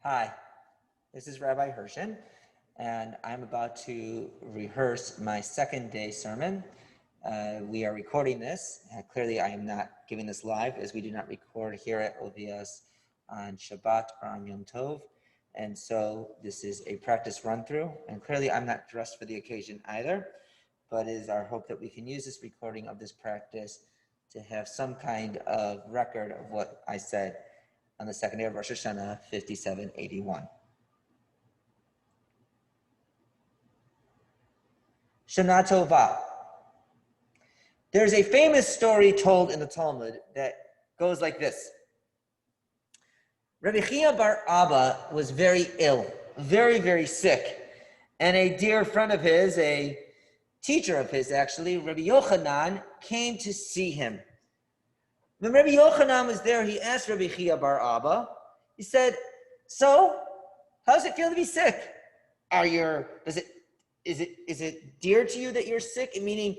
Hi, this is Rabbi Hershen, and I'm about to rehearse my second day sermon. We are recording this. Clearly, I am not giving this live, as we do not record here at OVS on Shabbat or on Yom Tov. And so this is a practice run-through, and clearly I'm not dressed for the occasion either, but it is our hope that we can use this recording of this practice to have some kind of record of what I said on the second day of Rosh Hashanah, 5781. Shana Tova. There's a famous story told in the Talmud that goes like this. Rabbi Chia bar Abba was very ill, very, very sick. And a dear friend of his, a teacher of his actually, Rabbi Yochanan, came to see him. When Rabbi Yochanan was there, he asked Rabbi Chia bar Abba, he said, so, how does it feel to be sick? Is it dear to you that you're sick? Meaning,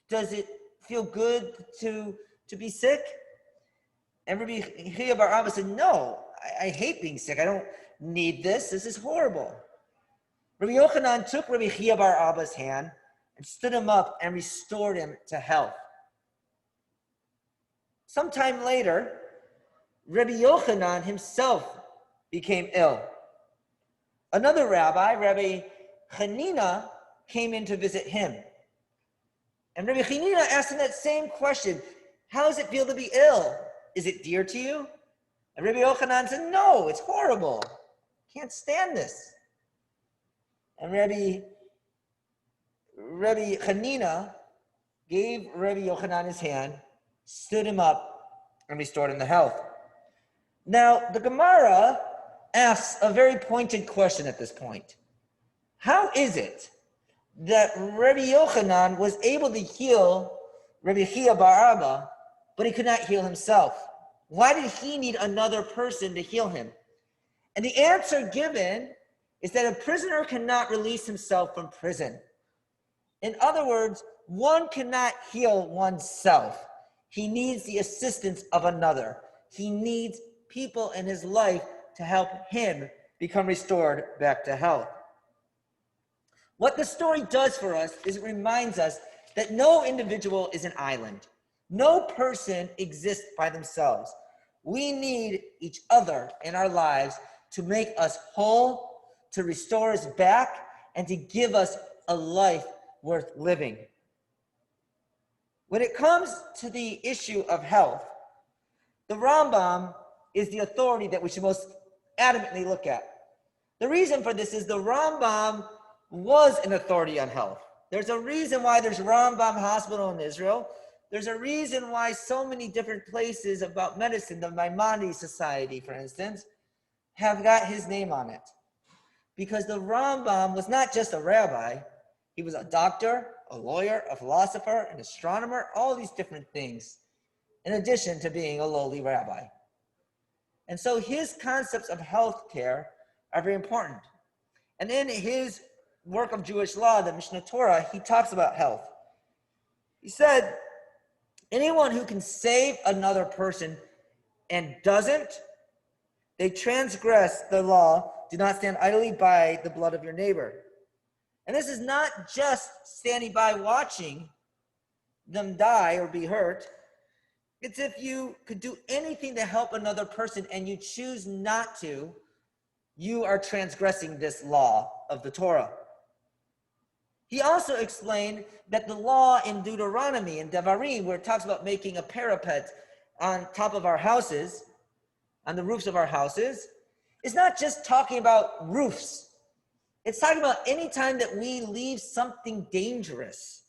does it feel good to be sick? And Rabbi Chia bar Abba said, no, I hate being sick. I don't need this. This is horrible. Rabbi Yochanan took Rabbi Chia bar Abba's hand and stood him up and restored him to health. Sometime later, Rabbi Yochanan himself became ill. Another rabbi, Rabbi Hanina, came in to visit him. And Rabbi Hanina asked him that same question. How does it feel to be ill? Is it dear to you? And Rabbi Yochanan said, no, it's horrible. Can't stand this. And Rabbi Hanina gave Rabbi Yochanan his hand, stood him up, and restored him to health. Now, the Gemara asks a very pointed question at this point. How is it that Rabbi Yochanan was able to heal Rabbi Chia bar Abba, but he could not heal himself? Why did he need another person to heal him? And the answer given is that a prisoner cannot release himself from prison. In other words, one cannot heal oneself. He needs the assistance of another. He needs people in his life to help him become restored back to health. What the story does for us is it reminds us that no individual is an island. No person exists by themselves. We need each other in our lives to make us whole, to restore us back, and to give us a life worth living. When it comes to the issue of health, the Rambam is the authority that we should most adamantly look at. The reason for this is the Rambam was an authority on health. There's a reason why there's Rambam Hospital in Israel. There's a reason why so many different places about medicine, the Maimonides Society, for instance, have got his name on it. Because the Rambam was not just a rabbi, he was a doctor, a lawyer, a philosopher, an astronomer, all these different things, in addition to being a lowly rabbi. And so his concepts of health care are very important. And in his work of Jewish law, the Mishnah Torah, he talks about health. He said, anyone who can save another person and doesn't, they transgress the law. Do not stand idly by the blood of your neighbor. And this is not just standing by watching them die or be hurt. It's if you could do anything to help another person and you choose not to, you are transgressing this law of the Torah. He also explained that the law in Deuteronomy and Devarim, where it talks about making a parapet on top of our houses, on the roofs of our houses, is not just talking about roofs. It's talking about any time that we leave something dangerous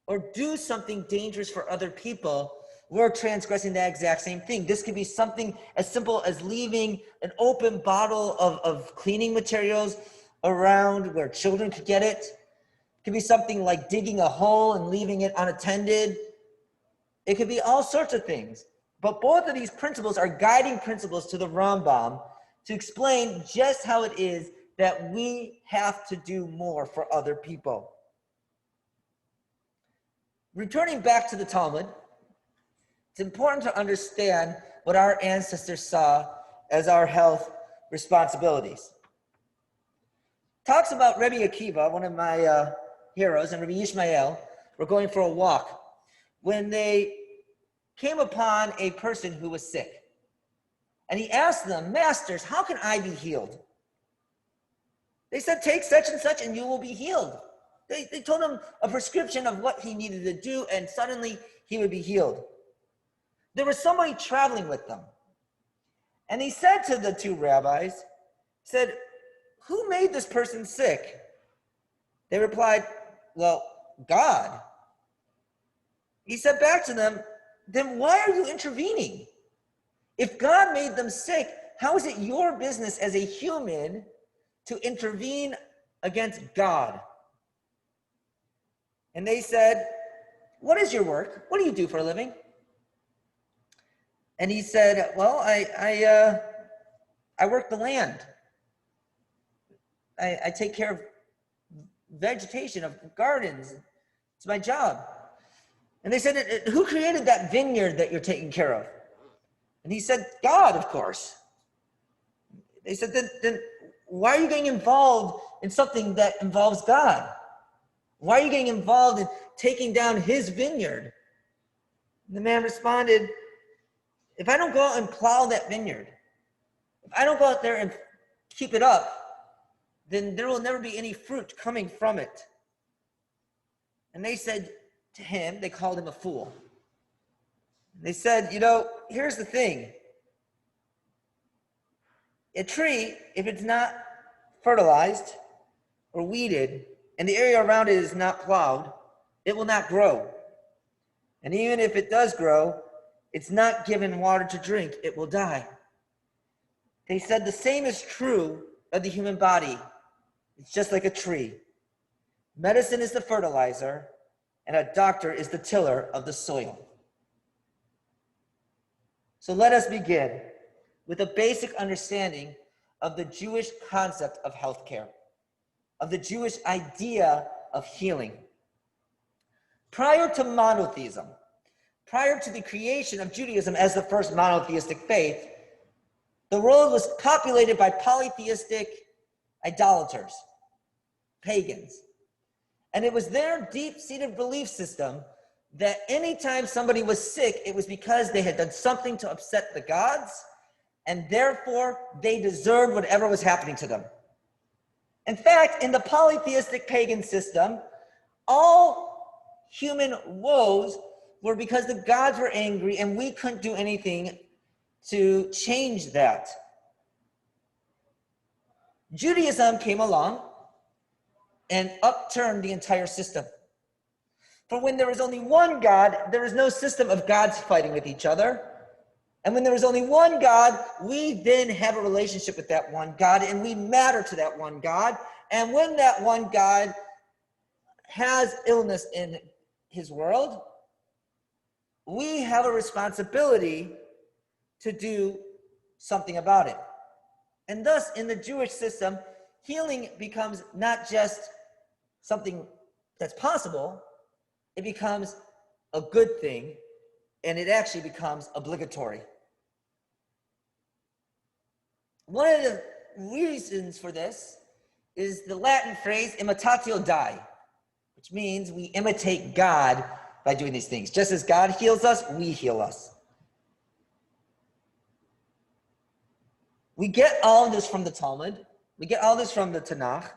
or do something dangerous for other people, we're transgressing that exact same thing. This could be something as simple as leaving an open bottle of cleaning materials around where children could get it. It could be something like digging a hole and leaving it unattended. It could be all sorts of things. But both of these principles are guiding principles to the Rambam to explain just how it is that we have to do more for other people. Returning back to the Talmud, it's important to understand what our ancestors saw as our health responsibilities. Talks about Rabbi Akiva, one of my heroes, and Rabbi Yishmael were going for a walk when they came upon a person who was sick. And he asked them, "Masters, how can I be healed?" They said, "Take such and such and you will be healed." They told him a prescription of what he needed to do, and suddenly he would be healed. There was somebody traveling with them. And he said to the two rabbis, said, "Who made this person sick?" They replied, "Well, God." He said back to them, "Then why are you intervening? If God made them sick, how is it your business as a human to intervene against God?" And they said, "What is your work? What do you do for a living?" And he said, "Well, I work the land. I take care of vegetation, of gardens. It's my job." And they said, "Who created that vineyard that you're taking care of?" And he said, "God, of course." They said, then why are you getting involved in something that involves God? Why are you getting involved in taking down his vineyard? And the man responded, "If I don't go out and plow that vineyard, if I don't go out there and keep it up, then there will never be any fruit coming from it." And they said to him, they called him a fool. They said, "Here's the thing. A tree, if it's not fertilized or weeded, and the area around it is not plowed, it will not grow. And even if it does grow, it's not given water to drink, it will die." They said the same is true of the human body. It's just like a tree. Medicine is the fertilizer, and a doctor is the tiller of the soil. So let us begin with a basic understanding of the Jewish concept of healthcare, of the Jewish idea of healing. Prior to monotheism, prior to the creation of Judaism as the first monotheistic faith, the world was populated by polytheistic idolaters, pagans. And it was their deep-seated belief system that anytime somebody was sick, it was because they had done something to upset the gods, and therefore they deserved whatever was happening to them. In fact, in the polytheistic pagan system, all human woes were because the gods were angry and we couldn't do anything to change that. Judaism came along and upturned the entire system. For when there was only one God, there was no system of gods fighting with each other. And when there was only one God, we then have a relationship with that one God, and we matter to that one God. And when that one God has illness in his world, we have a responsibility to do something about it. And thus, in the Jewish system, healing becomes not just something that's possible, it becomes a good thing, and it actually becomes obligatory. One of the reasons for this is the Latin phrase imitatio Dei, which means we imitate God by doing these things. Just as God heals us, we heal us. We get all of this from the Talmud. We get all this from the Tanakh.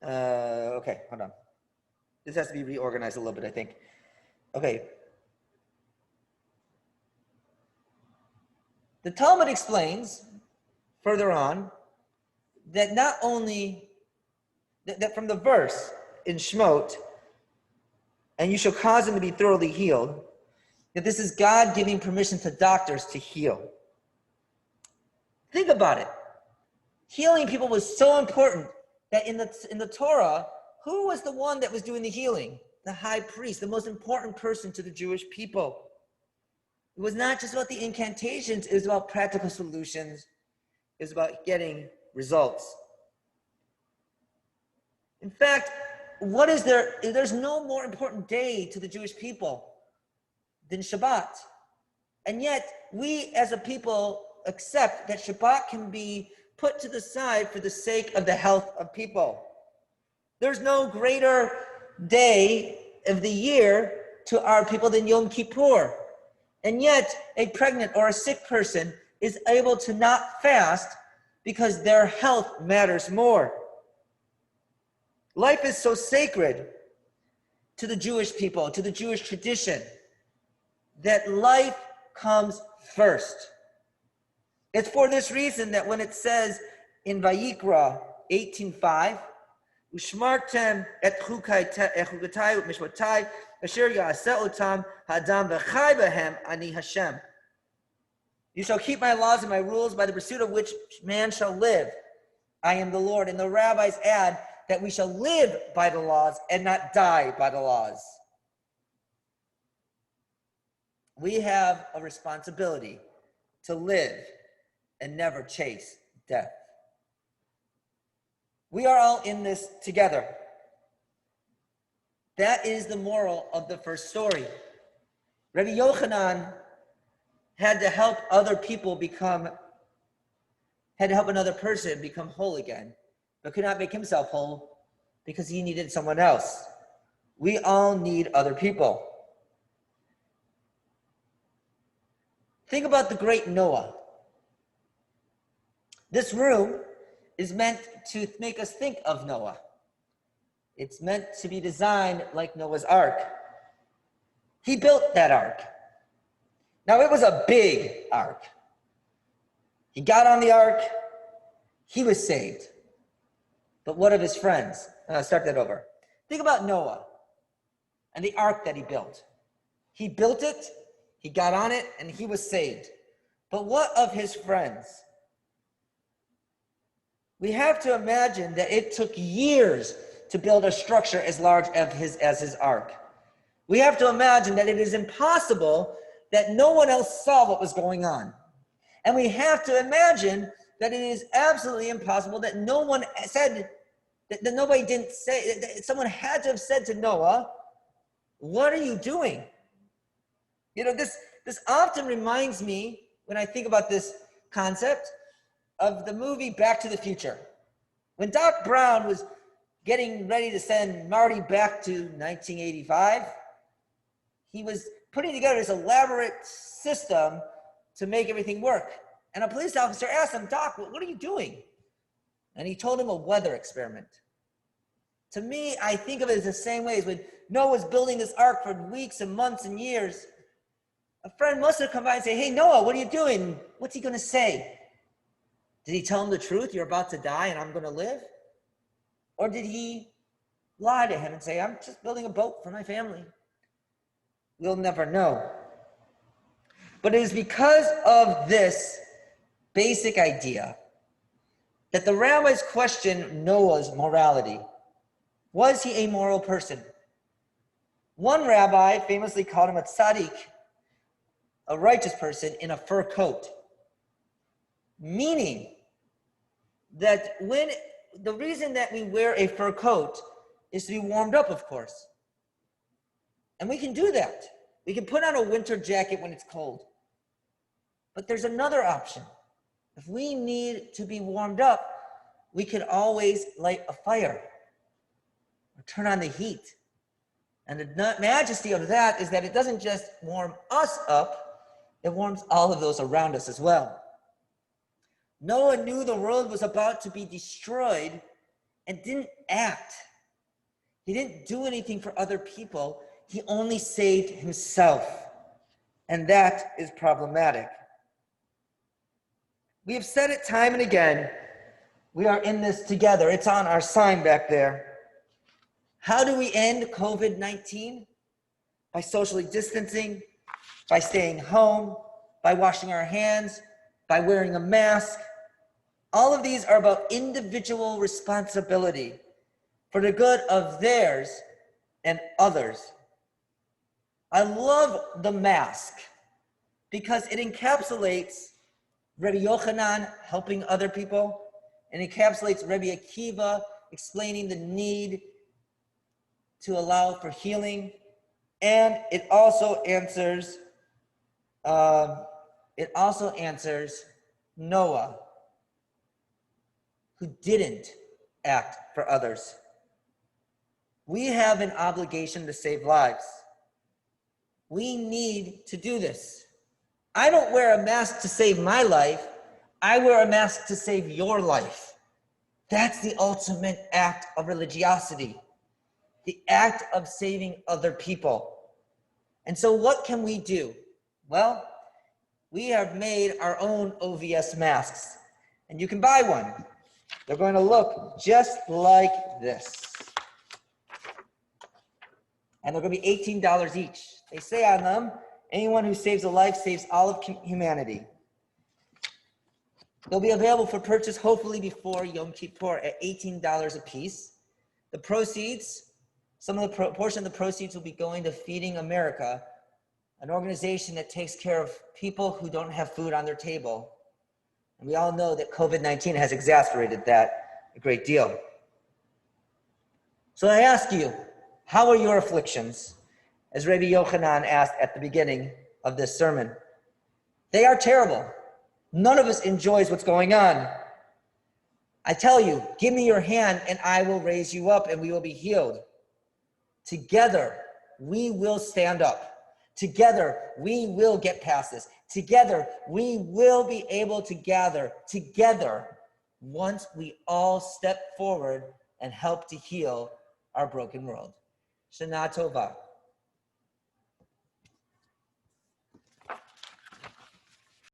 Okay, hold on. This has to be reorganized a little bit, I think. Okay. The Talmud explains further on that not only, that from the verse in Shemot, and you shall cause him to be thoroughly healed, that this is God giving permission to doctors to heal. Think about it. Healing people was so important that in the Torah, who was the one that was doing the healing? The high priest, the most important person to the Jewish people. It was not just about the incantations, it was about practical solutions. It was about getting results. In fact, what is there? There's no more important day to the Jewish people than Shabbat. And yet, we as a people accept that Shabbat can be put to the side for the sake of the health of people. There's no greater day of the year to our people than Yom Kippur. And yet, a pregnant or a sick person is able to not fast because their health matters more. Life is so sacred to the Jewish people, to the Jewish tradition, that life comes first. It's for this reason that when it says in Vayikra 18:5, "Ushmartem et chukatai mishpatai asher ya'aseh otam ha'adam v'chai b'hem ani Hashem." You shall keep my laws and my rules, by the pursuit of which man shall live. I am the Lord. And the rabbis add that we shall live by the laws and not die by the laws. We have a responsibility to live and never chase death. We are all in this together. That is the moral of the first story. Rabbi Yochanan had to help another person become whole again, but could not make himself whole because he needed someone else. We all need other people. Think about the great Noah. This room is meant to make us think of Noah. It's meant to be designed like Noah's Ark. He built that ark. Now, it was a big ark. He got on the ark. He was saved. But what of his friends? Start that over. Think about Noah and the ark that he built. He built it, he got on it, and he was saved. But what of his friends? We have to imagine that it took years to build a structure as large as his ark. We have to imagine that it is impossible that no one else saw what was going on. And we have to imagine that it is absolutely impossible that no one said, that nobody didn't say, that someone had to have said to Noah, "What are you doing?" You know, this often reminds me, when I think about this concept, of the movie Back to the Future. When Doc Brown was getting ready to send Marty back to 1985, he was putting together this elaborate system to make everything work. And a police officer asked him, "Doc, what are you doing?" And he told him a weather experiment. To me, I think of it as the same way as when Noah was building this ark for weeks and months and years. A friend must have come by and say, "Hey, Noah, what are you doing?" What's he going to say? Did he tell him the truth? "You're about to die and I'm going to live"? Or did he lie to him and say, "I'm just building a boat for my family"? We'll never know. But it is because of this basic idea that the rabbis question Noah's morality. Was he a moral person? One rabbi famously called him a tzaddik, a righteous person in a fur coat, meaning that the reason that we wear a fur coat is to be warmed up, of course. And we can do that. We can put on a winter jacket when it's cold. But there's another option. If we need to be warmed up, we can always light a fire or turn on the heat. And the majesty of that is that it doesn't just warm us up, it warms all of those around us as well. Noah knew the world was about to be destroyed and didn't act. He didn't do anything for other people. He only saved himself. And that is problematic. We have said it time and again. We are in this together. It's on our sign back there. How do we end COVID-19? By socially distancing, by staying home, by washing our hands, by wearing a mask. All of these are about individual responsibility for the good of theirs and others. I love the mask because it encapsulates Rabbi Yochanan helping other people. It encapsulates Rabbi Akiva explaining the need to allow for healing. And it also answers Noah, who didn't act for others. We have an obligation to save lives. We need to do this. I don't wear a mask to save my life. I wear a mask to save your life. That's the ultimate act of religiosity, the act of saving other people. And so what can we do? Well, we have made our own OVS masks, and you can buy one. They're going to look just like this. And they're going to be $18 each. They say on them, anyone who saves a life saves all of humanity. They'll be available for purchase hopefully before Yom Kippur at $18 a piece. The proceeds, some of the portion of the proceeds will be going to Feeding America, an organization that takes care of people who don't have food on their table. And we all know that COVID-19 has exacerbated that a great deal. So I ask you, how are your afflictions? As Rabbi Yochanan asked at the beginning of this sermon. They are terrible. None of us enjoys what's going on. I tell you, give me your hand and I will raise you up and we will be healed. Together, we will stand up. Together, we will get past this. Together, we will be able to gather together once we all step forward and help to heal our broken world. Shana Tova.